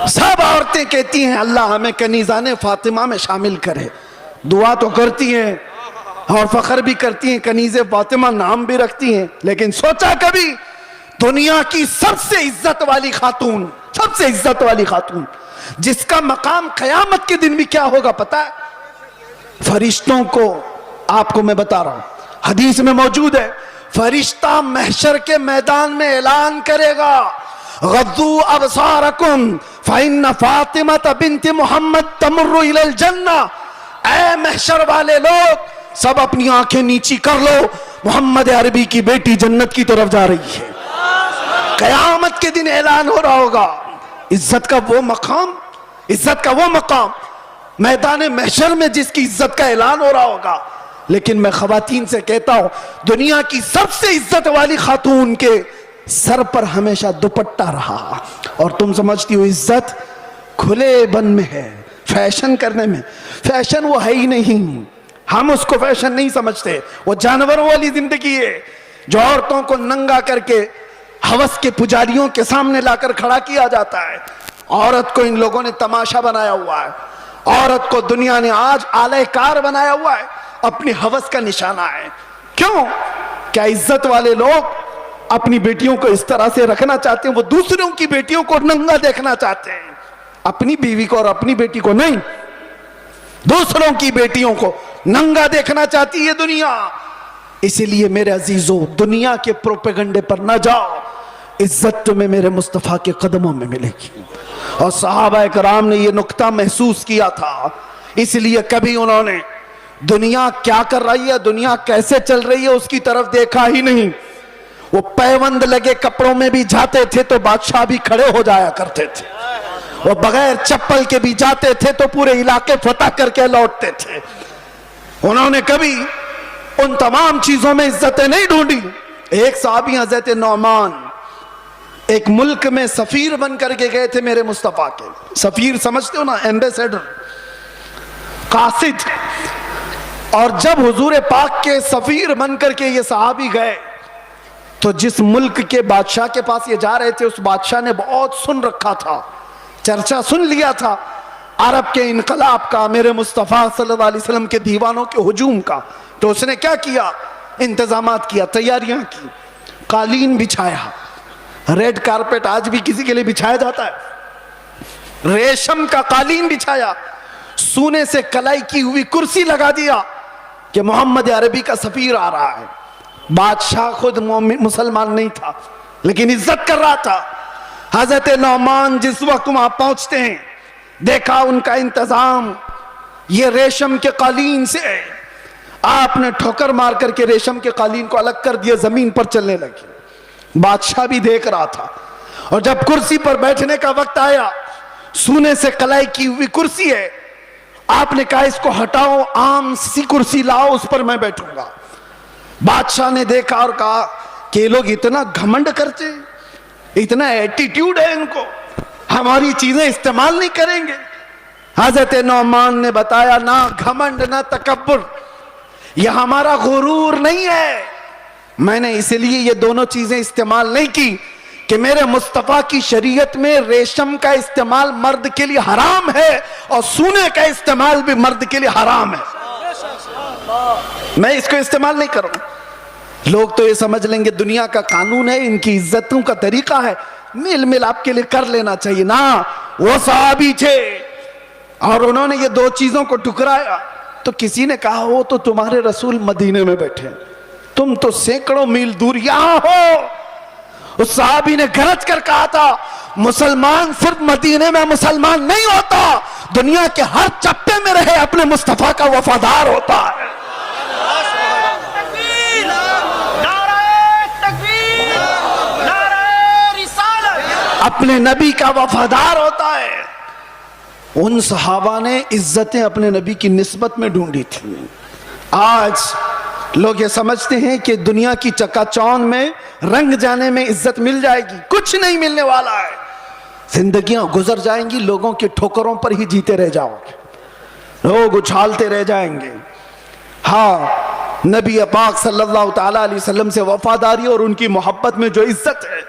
سب عورتیں کہتی ہیں اللہ ہمیں کنیزان فاطمہ میں شامل کرے، دعا تو کرتی ہیں اور فخر بھی کرتی ہیں، کنیز فاطمہ نام بھی رکھتی ہیں، لیکن سوچا کبھی دنیا کی سب سے عزت والی خاتون، سب سے عزت والی خاتون جس کا مقام قیامت کے دن بھی کیا ہوگا پتا ہے؟ فرشتوں کو، آپ کو میں بتا رہا ہوں، حدیث میں موجود ہے، فرشتہ محشر کے میدان میں اعلان کرے گا غضوا ابصارکم فإن فاطمة بنت محمد تمر الى الجنہ، اے محشر والے لوگ سب اپنی آنکھیں نیچی کر لو، محمد عربی کی بیٹی جنت کی طرف جا رہی ہے۔ قیامت کے دن اعلان ہو رہا ہوگا، عزت کا وہ مقام، عزت کا وہ مقام میدان محشر میں جس کی عزت کا اعلان ہو رہا ہوگا۔ لیکن میں خواتین سے کہتا ہوں دنیا کی سب سے عزت والی خاتون کے سر پر ہمیشہ دوپٹہ رہا، اور تم سمجھتی ہو عزت کھلے بن میں ہے، فیشن کرنے میں، فیشن وہ ہے ہی نہیں، ہم اس کو فیشن نہیں سمجھتے، وہ جانوروں والی زندگی ہے جو عورتوں کو ننگا کر کے ہوس کے پجاریوں کے سامنے لا کر کھڑا کیا جاتا ہے۔ عورت کو ان لوگوں نے تماشا بنایا ہوا ہے، عورت کو دنیا نے آج آلہ کار بنایا ہوا ہے، اپنی ہوس کا نشانہ ہے۔ کیوں؟ کیا عزت والے لوگ اپنی بیٹیوں کو اس طرح سے رکھنا چاہتے ہیں؟ وہ دوسروں کی بیٹیوں کو ننگا دیکھنا چاہتے ہیں، اپنی بیوی کو اور اپنی بیٹی کو نہیں، دوسروں کی بیٹیوں کو ننگا دیکھنا چاہتی ہے دنیا۔ اسی لیے میرے عزیزو دنیا کے پروپیگنڈے پر نہ جاؤ، عزت تمہیں میرے مصطفیٰ کے قدموں میں ملے گی۔ اور صحابہ کرام نے یہ نقطہ محسوس کیا تھا، اس لیے کبھی انہوں نے دنیا کیا کر رہی ہے، دنیا کیسے چل رہی ہے اس کی طرف دیکھا ہی نہیں۔ وہ پیوند لگے کپڑوں میں بھی جاتے تھے تو بادشاہ بھی کھڑے ہو جایا کرتے تھے، وہ بغیر چپل کے بھی جاتے تھے تو پورے علاقے فتح کر کے لوٹتے تھے۔ انہوں نے کبھی ان تمام چیزوں میں عزتیں نہیں ڈھونڈی۔ ایک صحابی حضرت نعمان ایک ملک میں سفیر بن کر کے گئے تھے میرے مصطفیٰ کے، سفیر سمجھتے ہو نا، ایمبیسیڈر، قاصد۔ اور جب حضور پاک کے سفیر بن کر کے یہ صحابی گئے تو جس ملک کے بادشاہ کے پاس یہ جا رہے تھے اس بادشاہ نے بہت سن رکھا تھا، چرچا سن لیا تھا عرب کے انقلاب کا، میرے مصطفیٰ صلی اللہ علیہ وسلم کے دیوانوں کے ہجوم کا۔ تو اس نے کیا کیا؟ انتظامات کیا، تیاریاں کی، قالین بچھایا، ریڈ کارپیٹ آج بھی کسی کے لیے بچھایا جاتا ہے، ریشم کا قالین بچھایا، سونے سے کلائی کی ہوئی کرسی لگا دیا کہ محمد عربی کا سفیر آ رہا ہے۔ بادشاہ خود مسلمان نہیں تھا لیکن عزت کر رہا تھا۔ حضرت نعمان جس وقت وہاں پہنچتے ہیں دیکھا ان کا انتظام یہ ریشم کے قالین سے ہے، آپ نے ٹھوکر مار کر کے ریشم کے قالین کو الگ کر دیا، زمین پر چلنے لگے۔ بادشاہ بھی دیکھ رہا تھا، اور جب کرسی پر بیٹھنے کا وقت آیا، سونے سے کلائی کی ہوئی کرسی ہے، آپ نے کہا اس کو ہٹاؤ، عام سی کرسی لاؤ، اس پر میں بیٹھوں گا۔ بادشاہ نے دیکھا اور کہا کہ یہ لوگ اتنا گھمنڈ کرتے ہیں، اتنا ایٹیٹیوڈ ہے ان کو، ہماری چیزیں استعمال نہیں کریں گے۔ حضرت نعمان نے بتایا نہ گھمنڈ نہ تکبر، یہ ہمارا غرور نہیں ہے، میں نے اسی لیے یہ دونوں چیزیں استعمال نہیں کی کہ میرے مصطفیٰ کی شریعت میں ریشم کا استعمال مرد کے لیے حرام ہے اور سونے کا استعمال بھی مرد کے لیے حرام ہے، میں اس کو استعمال نہیں کروں۔ لوگ تو یہ سمجھ لیں گے دنیا کا قانون ہے، ان کی عزتوں کا طریقہ ہے، میل مل آپ کے لیے کر لینا چاہیے۔ نا، وہ صحابی تھے اور انہوں نے یہ دو چیزوں کو ٹکرایا تو کسی نے کہا وہ تو تمہارے رسول مدینے میں بیٹھے، تم تو سینکڑوں میل دور یہاں ہو۔ اس صحابی نے گرج کر کہا تھا مسلمان صرف مدینے میں مسلمان نہیں ہوتا، دنیا کے ہر چپے میں رہے اپنے مصطفیٰ کا وفادار ہوتا ہے۔ اپنے نبی کا وفادار ہوتا ہے۔ ان صحابہ نے عزتیں اپنے نبی کی نسبت میں ڈھونڈی تھی۔ آج لوگ یہ سمجھتے ہیں کہ دنیا کی چکا چوند میں رنگ جانے میں عزت مل جائے گی، کچھ نہیں ملنے والا ہے۔ زندگیاں گزر جائیں گی، لوگوں کے ٹھوکروں پر ہی جیتے رہ جاؤ گے، لوگ اچھالتے رہ جائیں گے۔ ہاں، نبی پاک صلی اللہ تعالی علیہ وسلم سے وفاداری اور ان کی محبت میں جو عزت ہے،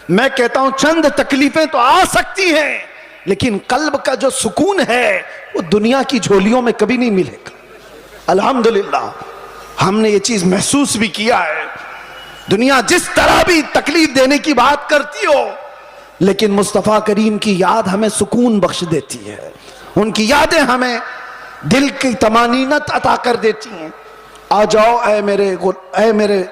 میں کہتا ہوں چند تکلیفیں تو آ سکتی ہیں لیکن قلب کا جو سکون ہے وہ دنیا کی جھولیوں میں کبھی نہیں ملے گا۔ الحمدللہ ہم نے یہ چیز محسوس بھی کیا ہے۔ دنیا جس طرح بھی تکلیف دینے کی بات کرتی ہو، لیکن مصطفیٰ کریم کی یاد ہمیں سکون بخش دیتی ہے، ان کی یادیں ہمیں دل کی طمانینت عطا کر دیتی ہیں۔ آ جاؤ اے میرے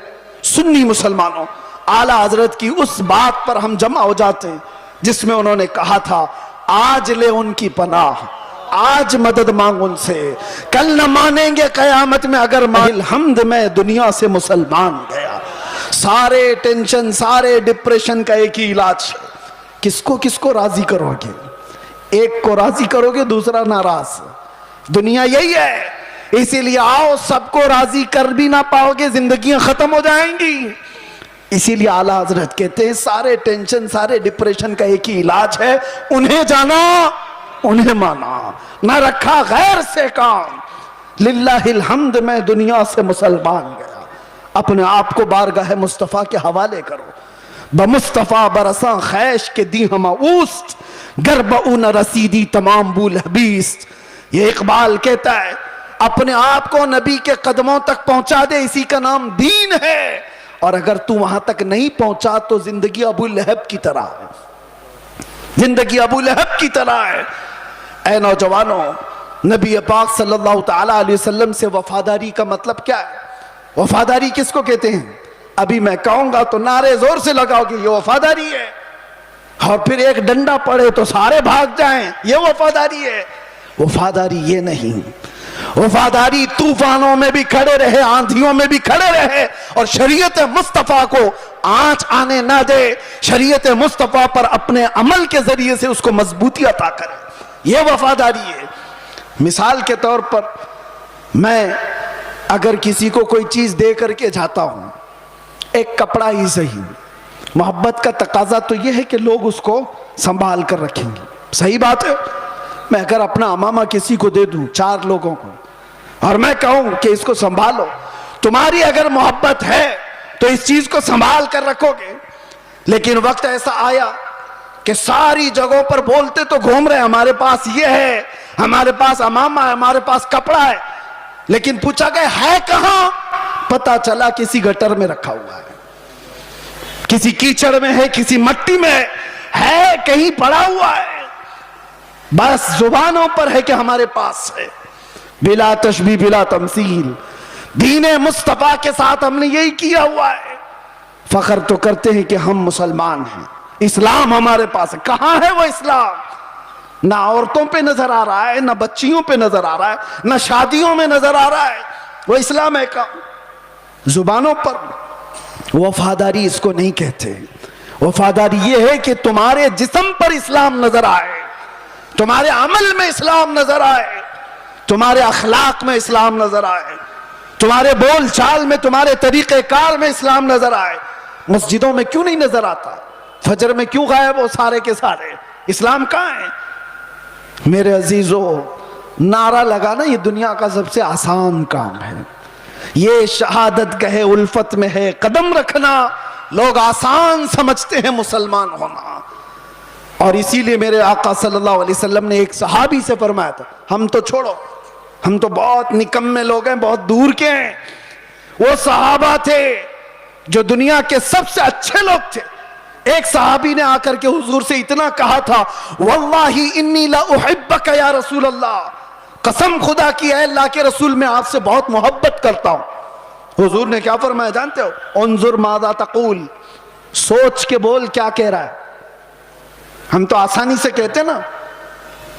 سنی مسلمانوں، اعلیٰ حضرت کی اس بات پر ہم جمع ہو جاتے ہیں جس میں انہوں نے کہا تھا آج لے ان کی پناہ، آج مدد مانگ ان سے، کل نہ مانیں گے قیامت میں اگر الحمد میں دنیا سے مسلمان گیا۔ سارے ٹینشن، سارے ڈپریشن کا ایک ہی علاج ہے، کس کو راضی کرو گے؟ ایک کو راضی کرو گے، دوسرا ناراض۔ دنیا یہی ہے، اسی لیے آؤ سب کو راضی کر بھی نہ پاؤ گے، زندگیاں ختم ہو جائیں گی۔ اسی لیے اعلیٰ حضرت کہتے ہیں سارے ٹینشن، سارے ڈپریشن کا ایک ہی علاج ہے، انہیں جانا، انہیں مانا، نہ رکھا غیر سے کام۔ للہ الحمد میں دنیا سے مسلمان گیا۔ اپنے آپ کو بارگاہ مصطفیٰ کے حوالے کرو۔ بمصطفیٰ برساں خیش کے دی ہما اوست، گرب اون رسیدی تمام بول حبیست۔ یہ اقبال کہتا ہے اپنے آپ کو نبی کے قدموں تک پہنچا دے، اسی کا نام دین ہے، اور اگر تو وہاں تک نہیں پہنچا تو زندگی ابو لہب کی طرح ہے، زندگی ابو لہب کی طرح ہے۔ اے نوجوانوں، نبی پاک صلی اللہ تعالی علیہ وسلم سے وفاداری کا مطلب کیا ہے؟ وفاداری کس کو کہتے ہیں؟ ابھی میں کہوں گا تو نعرے زور سے لگاؤ گے یہ وفاداری ہے، اور پھر ایک ڈنڈا پڑے تو سارے بھاگ جائیں یہ وفاداری ہے۔ وفاداری یہ نہیں، وفاداری طوفانوں میں بھی کھڑے رہے، آندھیوں میں بھی کھڑے رہے، اور شریعت مصطفیٰ کو آنچ آنے نہ دے، شریعت مصطفیٰ پر اپنے عمل کے ذریعے سے اس کو مضبوطی عطا کرے، یہ وفاداری ہے۔ مثال کے طور پر میں اگر کسی کو کوئی چیز دے کر کے جاتا ہوں، ایک کپڑا ہی صحیح، محبت کا تقاضا تو یہ ہے کہ لوگ اس کو سنبھال کر رکھیں گے، صحیح بات ہے۔ میں اگر اپنا امامہ کسی کو دے دوں، 4 لوگوں کو، اور میں کہوں کہ اس کو سنبھالو، تمہاری اگر محبت ہے تو اس چیز کو سنبھال کر رکھو گے۔ لیکن وقت ایسا آیا کہ ساری جگہوں پر بولتے تو گھوم رہے ہمارے پاس یہ ہے، ہمارے پاس امامہ ہے، ہمارے پاس کپڑا ہے، لیکن پوچھا گیا ہے کہاں؟ پتا چلا کسی گٹر میں رکھا ہوا ہے، کسی کیچڑ میں ہے، کسی مٹی میں ہے، کہیں پڑا ہوا ہے۔ بس زبانوں پر ہے کہ ہمارے پاس ہے، بلا تشبیہ بلا تمثیل۔ دین مصطفیٰ کے ساتھ ہم نے یہی کیا ہوا ہے، فخر تو کرتے ہیں کہ ہم مسلمان ہیں، اسلام ہمارے پاس ہے۔ کہاں ہے وہ اسلام؟ نہ عورتوں پہ نظر آ رہا ہے، نہ بچیوں پہ نظر آ رہا ہے، نہ شادیوں میں نظر آ رہا ہے، وہ اسلام ہے کہاں؟ زبانوں پر۔ وفاداری اس کو نہیں کہتے، وفاداری یہ ہے کہ تمہارے جسم پر اسلام نظر آئے، تمہارے عمل میں اسلام نظر آئے، تمہارے اخلاق میں اسلام نظر آئے، تمہارے بول چال میں، تمہارے طریقہ کار میں اسلام نظر آئے۔ مسجدوں میں کیوں نہیں نظر آتا؟ فجر میں کیوں غائب ہو سارے کے سارے؟ اسلام کہاں ہے؟ میرے عزیزو، نعرہ لگانا یہ دنیا کا سب سے آسان کام ہے، یہ شہادت گہے الفت میں ہے قدم رکھنا، لوگ آسان سمجھتے ہیں مسلمان ہونا۔ اور اسی لیے میرے آقا صلی اللہ علیہ وسلم نے ایک صحابی سے فرمایا تھا، ہم تو چھوڑو، ہم تو بہت نکمے لوگ ہیں، بہت دور کے ہیں، وہ صحابہ تھے جو دنیا کے سب سے اچھے لوگ تھے۔ ایک صحابی نے آ کر کے حضور سے اتنا کہا تھا، واللہ انی لا احبک یا رسول اللہ، قسم خدا کی اے اللہ کے رسول میں آپ سے بہت محبت کرتا ہوں۔ حضور نے کیا فرمایا جانتے ہو؟ انظر ماذا تقول، سوچ کے بول کیا کہہ رہا ہے۔ ہم تو آسانی سے کہتے نا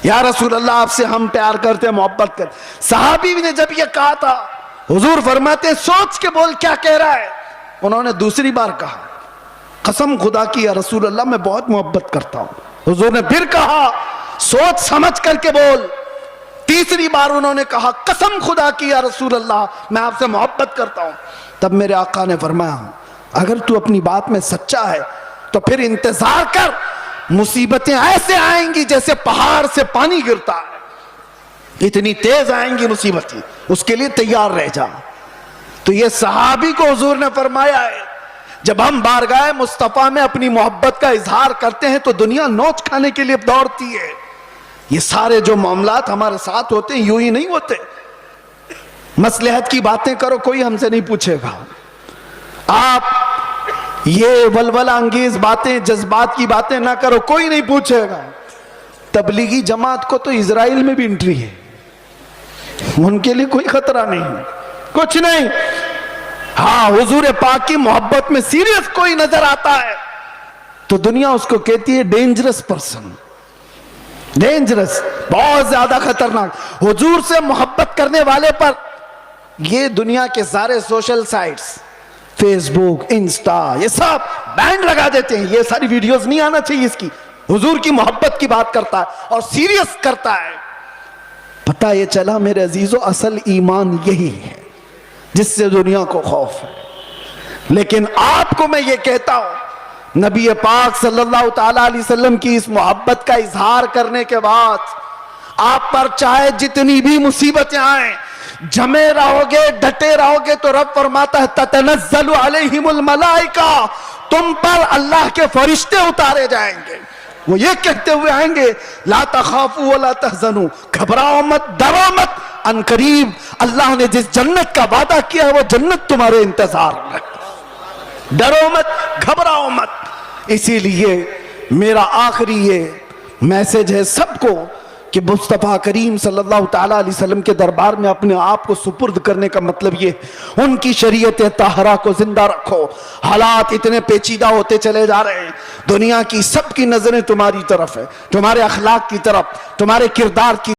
یا رسول اللہ آپ سے ہم پیار کرتے ہیں، محبت کرتے۔ صحابی نے جب یہ کہا تھا، حضور فرماتے ہیں سوچ کے بول کیا کہہ رہا ہے۔ انہوں نے دوسری بار کہا، قسم خدا کی یا رسول اللہ میں بہت محبت کرتا ہوں۔ حضور نے پھر کہا سوچ سمجھ کر کے بول۔ تیسری بار انہوں نے کہا قسم خدا کی یا رسول اللہ میں آپ سے محبت کرتا ہوں۔ تب میرے آقا نے فرمایا اگر تو اپنی بات میں سچا ہے تو پھر انتظار کر، مصیبتیں ایسے آئیں گی جیسے پہاڑ سے پانی گرتا ہے، اتنی تیز آئیں گی مصیبتیں، اس کے لیے تیار رہ جا۔ تو یہ صحابی کو حضور نے فرمایا ہے جب ہم بارگاہ مصطفیٰ میں اپنی محبت کا اظہار کرتے ہیں تو دنیا نوچ کھانے کے لیے دوڑتی ہے، یہ سارے جو معاملات ہمارے ساتھ ہوتے ہیں یوں ہی نہیں ہوتے. مصلحت کی باتیں کرو کوئی ہم سے نہیں پوچھے گا. آپ یہ ولولہ انگیز باتیں جذبات کی باتیں نہ کرو کوئی نہیں پوچھے گا. تبلیغی جماعت کو تو اسرائیل میں بھی انٹری ہے, ان کے لیے کوئی خطرہ نہیں ہے, کچھ نہیں. ہاں حضور پاک کی محبت میں سیریس کوئی نظر آتا ہے تو دنیا اس کو کہتی ہے ڈینجرس پرسن, ڈینجرس, بہت زیادہ خطرناک. حضور سے محبت کرنے والے پر یہ دنیا کے سارے سوشل سائٹس, فیس بک, انسٹا, یہ سب بینڈ لگا دیتے ہیں. یہ ساری ویڈیوز نہیں آنا چاہیے اس کی. حضور کی محبت کی بات کرتا ہے اور سیریس کرتا ہے. پتہ یہ چلا میرے عزیزو اصل ایمان یہی ہے جس سے دنیا کو خوف ہے. لیکن آپ کو میں یہ کہتا ہوں نبی پاک صلی اللہ تعالیٰ علیہ وسلم کی اس محبت کا اظہار کرنے کے بعد آپ پر چاہے جتنی بھی مصیبتیں آئیں, جمے رہو گے, ڈٹے رہو گے, تو رب فرماتا ہے تتنزل علیہم الملائکہ, تم پر اللہ کے فرشتے اتارے جائیں گے. وہ یہ کہتے ہوئے آئیں گے لا تخافوا ولا تحزنوا, گھبراؤ مت, ڈرو مت, ان قریب اللہ نے جس جنت کا وعدہ کیا ہے وہ جنت تمہارے انتظار میں. ڈرو مت, گھبراؤ مت. اسی لیے میرا آخری یہ میسج ہے سب کو کہ مصطفیٰ کریم صلی اللہ تعالیٰ علیہ وسلم کے دربار میں اپنے آپ کو سپرد کرنے کا مطلب یہ, ان کی شریعت طاہرہ کو زندہ رکھو. حالات اتنے پیچیدہ ہوتے چلے جا رہے ہیں, دنیا کی سب کی نظریں تمہاری طرف ہے, تمہارے اخلاق کی طرف, تمہارے کردار کی